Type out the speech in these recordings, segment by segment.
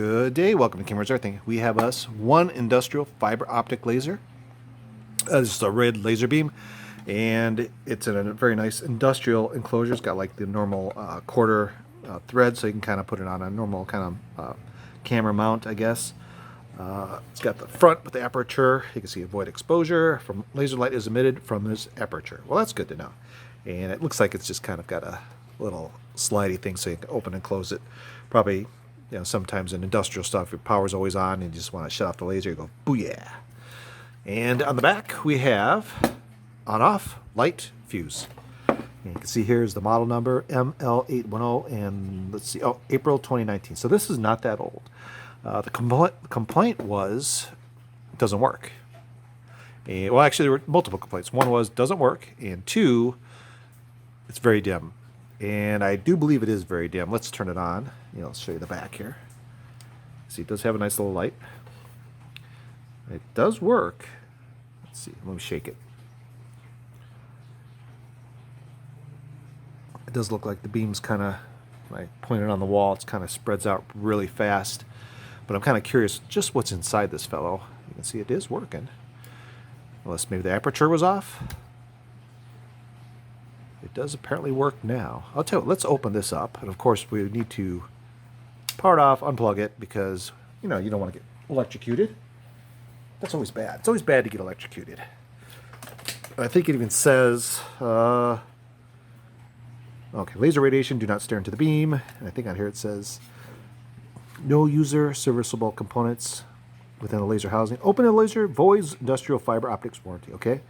Good day, welcome to Kimmer's Earthing. We have us one industrial fiber optic laser. This is a red laser beam, and it's in a very nice industrial enclosure. It's got like the normal quarter thread, so you can kind of put it on a normal kind of camera mount, I guess. It's got the front with the aperture. You can see avoid exposure from laser light is emitted from this aperture. Well, that's good to know. And it looks like it's just kind of got a little slidey thing so you can open and close it. Probably, sometimes in industrial stuff, your power's always on and you just want to shut off the laser, you go, booyah. And on the back, we have on-off light fuse. And you can see here is the model number, ML810, and let's see, April 2019. So this is not that old. The complaint was it doesn't work. Well, actually, there were multiple complaints. One was doesn't work, and two, it's very dim. And I do believe it is very dim. Let's turn it on. I'll show you the back here. See, it does have a nice little light. It does work. Let's see, let me shake it. It does look like the beam's kind of, when I point it on the wall, it's kind of spreads out really fast. But I'm kind of curious just what's inside this fellow. You can see it is working. Unless maybe the aperture was off. It does apparently work now. I'll tell you, let's open this up. And of course, we need to power it off, unplug it, because, you don't want to get electrocuted. That's always bad. It's always bad to get electrocuted. I think it even says, okay, laser radiation, do not stare into the beam. And I think on here it says, no user serviceable components within a laser housing. Open a laser, voids industrial fiber optics warranty, okay?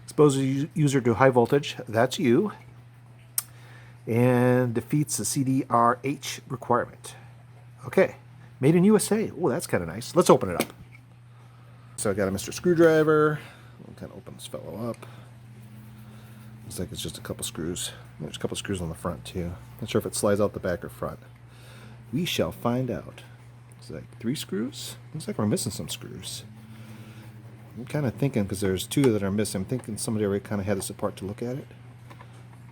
Exposes user to high voltage, that's you, and defeats the CDRH requirement. Okay, made in USA. Oh, that's kind of nice. Let's open it up. So I got a Mr. Screwdriver. We'll kind of open this fellow up. Looks like it's just a couple screws. There's a couple screws on the front too. Not sure if it slides out the back or front. We shall find out. It's like 3 screws. Looks like we're missing some screws. I'm kind of thinking, because there's 2 that are missing, I'm thinking somebody already kind of had this apart to look at it.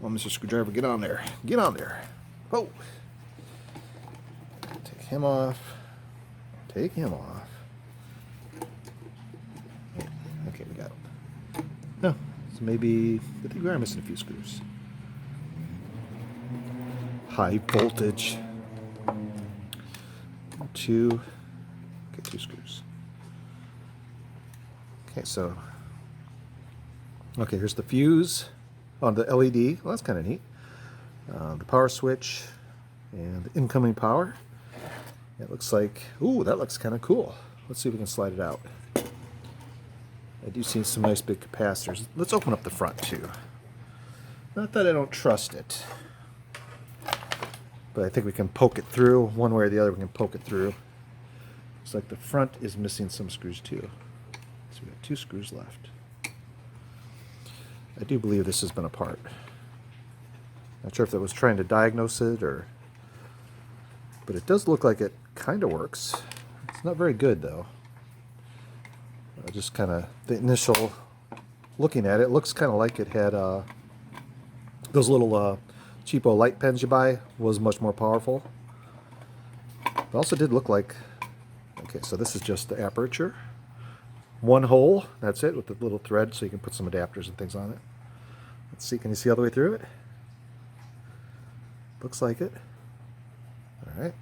Well, Mr. Screwdriver, get on there. Get on there. Oh! Take him off. Take him off. Okay, we got him. No, so maybe, I think we are missing a few screws. High voltage. 2. Okay, 2 screws. Okay, here's the fuse on the LED. Well, that's kind of neat. The power switch and the incoming power. It looks like, ooh, that looks kind of cool. Let's see if we can slide it out. I do see some nice big capacitors. Let's open up the front too. Not that I don't trust it, but I think we can poke it through. One way or the other, we can poke it through. Looks like the front is missing some screws too. So we got 2 screws left. I do believe this has been apart. Not sure if that was trying to diagnose it but it does look like it kind of works. It's not very good though. Just kind of the initial looking at it looks kind of like it had those little cheapo light pens you buy was much more powerful. It also did look like, okay, so this is just the aperture. 1 hole, that's it, with the little thread, so you can put some adapters and things on it. Let's see, can you see all the way through it? Looks like it. All right,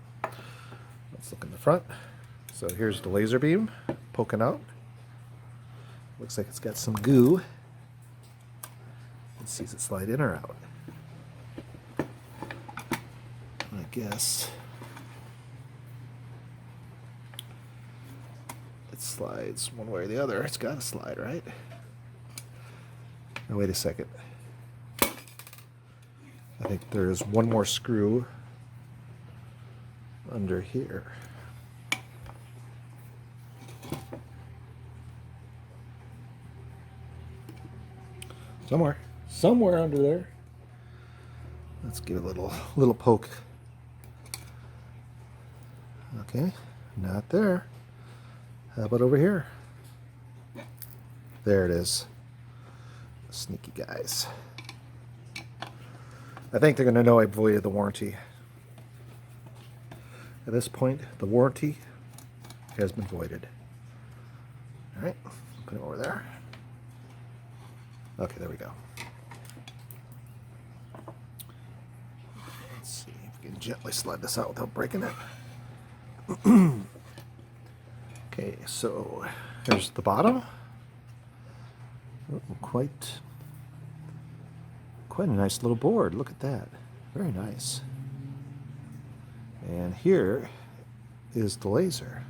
let's look in the front. So here's the laser beam poking out. Looks like it's got some goo. Let's see, does it slide in or out? I guess it slides one way or the other. It's got to slide, right? Now, wait a second. I think there's one more screw under here. Somewhere under there. Let's give it a little poke. Okay, not there. How about over here? There it is. Sneaky guys. I think they're going to know I voided the warranty. At this point, the warranty has been voided. All right, put it over there. Okay, there we go. Let's see if we can gently slide this out without breaking it. Okay, so here's the bottom. Oh, quite a nice little board. Look at that. Very nice. And here is the laser.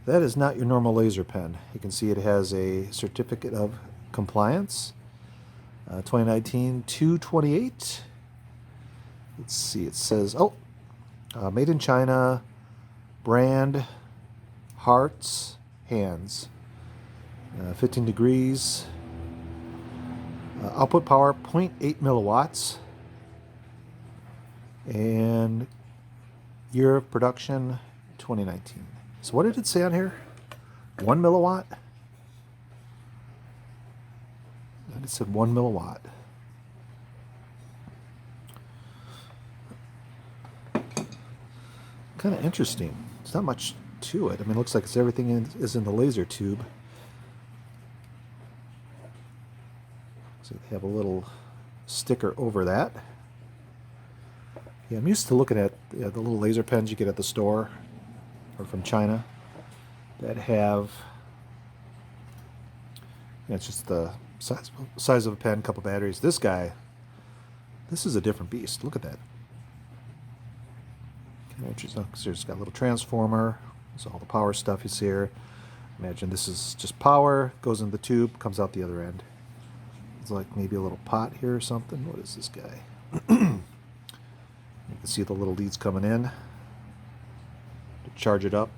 That is not your normal laser pen. You can see it has a certificate of compliance. 2019-228. Let's see, it says, made in China, brand, hearts, hands. 15 degrees. Output power, 0.8 milliwatts. And year of production, 2019. So what did it say on here? 1 milliwatt? And it said 1 milliwatt. Kind of interesting. There's not much to it. I mean, it looks like everything is in the laser tube. So they have a little sticker over that. Yeah, I'm used to looking at the little laser pens you get at the store or from China that have, it's just the size of a pen, couple batteries. This guy, this is a different beast. Look at that. Kind of interesting. It's got a little transformer. So all the power stuff is here. Imagine this is just power, goes in the tube, comes out the other end. It's like maybe a little pot here or something. What is this guy? You can see the little leads coming in to charge it up.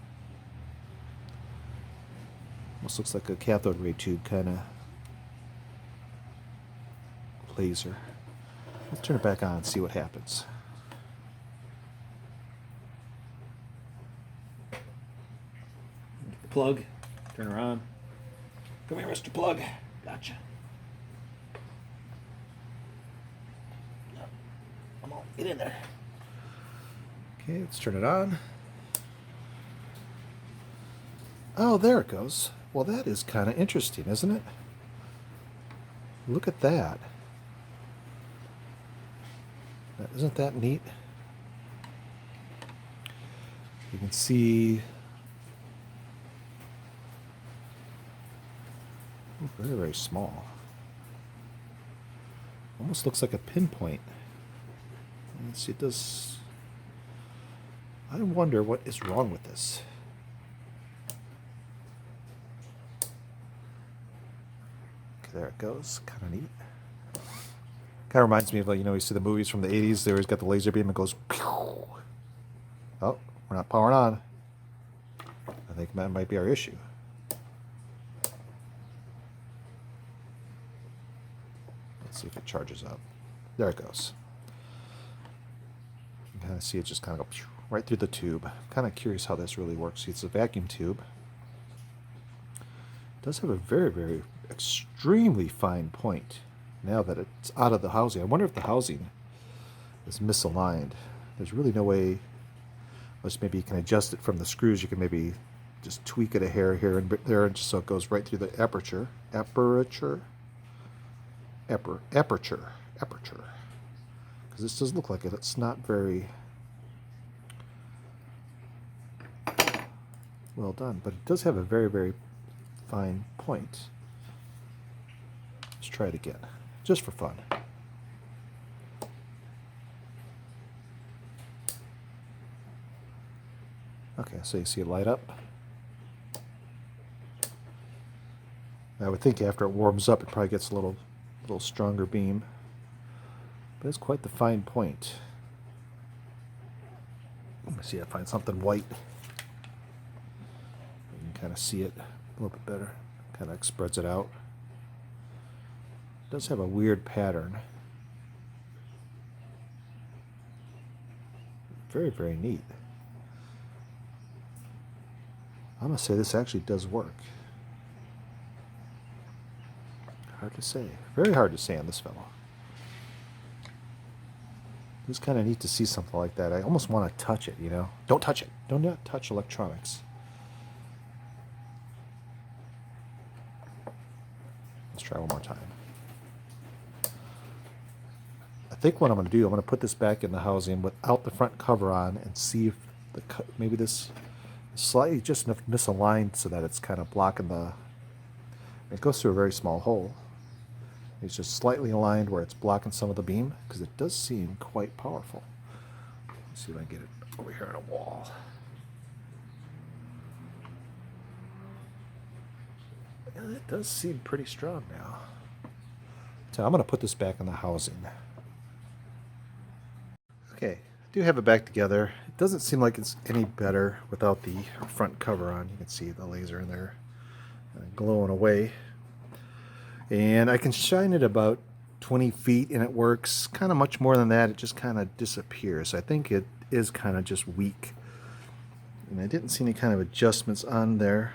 Almost looks like a cathode ray tube kind of laser. Let's turn it back on and see what happens. Plug, turn her on. Come here, Mr. Plug. Gotcha. Come on, get in there. Okay, let's turn it on. Oh, there it goes. Well, that is kind of interesting, isn't it? Look at that. Isn't that neat? You can see very, very small. Almost looks like a pinpoint. Let's see, it does. I wonder what is wrong with this. Okay, there it goes. Kind of neat. Kind of reminds me of, you see the movies from the 80s. They always got the laser beam that goes. Pew! Oh, we're not powering on. I think that might be our issue. Let's see if it charges up. There it goes. You can kind of see it just kind of go right through the tube. I'm kind of curious how this really works. See, it's a vacuum tube. It does have a very, very extremely fine point now that it's out of the housing. I wonder if the housing is misaligned. There's really no way, unless maybe you can adjust it from the screws. You can maybe just tweak it a hair here and there, just so it goes right through the aperture. Because this does look like it. It's not very well done, but it does have a very, very fine point. Let's try it again, just for fun. Okay, so you see it light up. I would think after it warms up, it probably gets a little stronger beam. But it's quite the fine point. Let me see if I find something white. You can kind of see it a little bit better. Kind of spreads it out. It does have a weird pattern. Very, very neat. I'm going to say this actually does work. Hard to say. Very hard to say on this fellow. It's kind of neat to see something like that. I almost want to touch it, you know. Don't touch it. Do not touch electronics. Let's try one more time. I think what I'm going to do, I'm going to put this back in the housing without the front cover on and see if maybe this is slightly just misaligned so that it's kind of blocking the... It goes through a very small hole. It's just slightly aligned where it's blocking some of the beam, because it does seem quite powerful. Let's see if I can get it over here on a wall. And it does seem pretty strong now. So I'm going to put this back in the housing. Okay, I do have it back together. It doesn't seem like it's any better without the front cover on. You can see the laser in there glowing away. And I can shine it about 20 feet and it works. Kind of much more than that, it just kind of disappears. I think it is kind of just weak. And I didn't see any kind of adjustments on there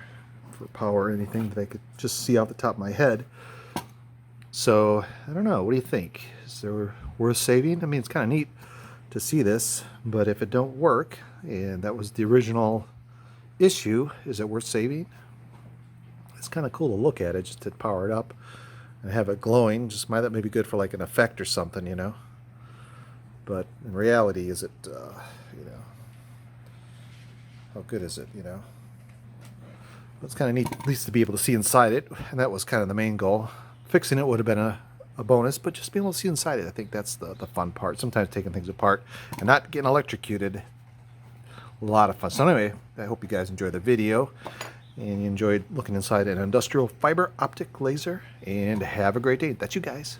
for power or anything that I could just see off the top of my head. So, I don't know. What do you think? Is there worth saving? I mean, it's kind of neat to see this, but if it don't work, and that was the original issue, is it worth saving? It's kind of cool to look at it, just to power it up and have it glowing. Just might that may be good for like an effect or something, you know. But in reality, is it, you know, how good is it, you know? It's kind of neat, at least to be able to see inside it, and that was kind of the main goal. Fixing it would have been a bonus, but just being able to see inside it, I think that's the fun part. Sometimes taking things apart and not getting electrocuted, a lot of fun. So anyway, I hope you guys enjoyed the video and you enjoyed looking inside an industrial fiber optic laser, and have a great day. That's you guys.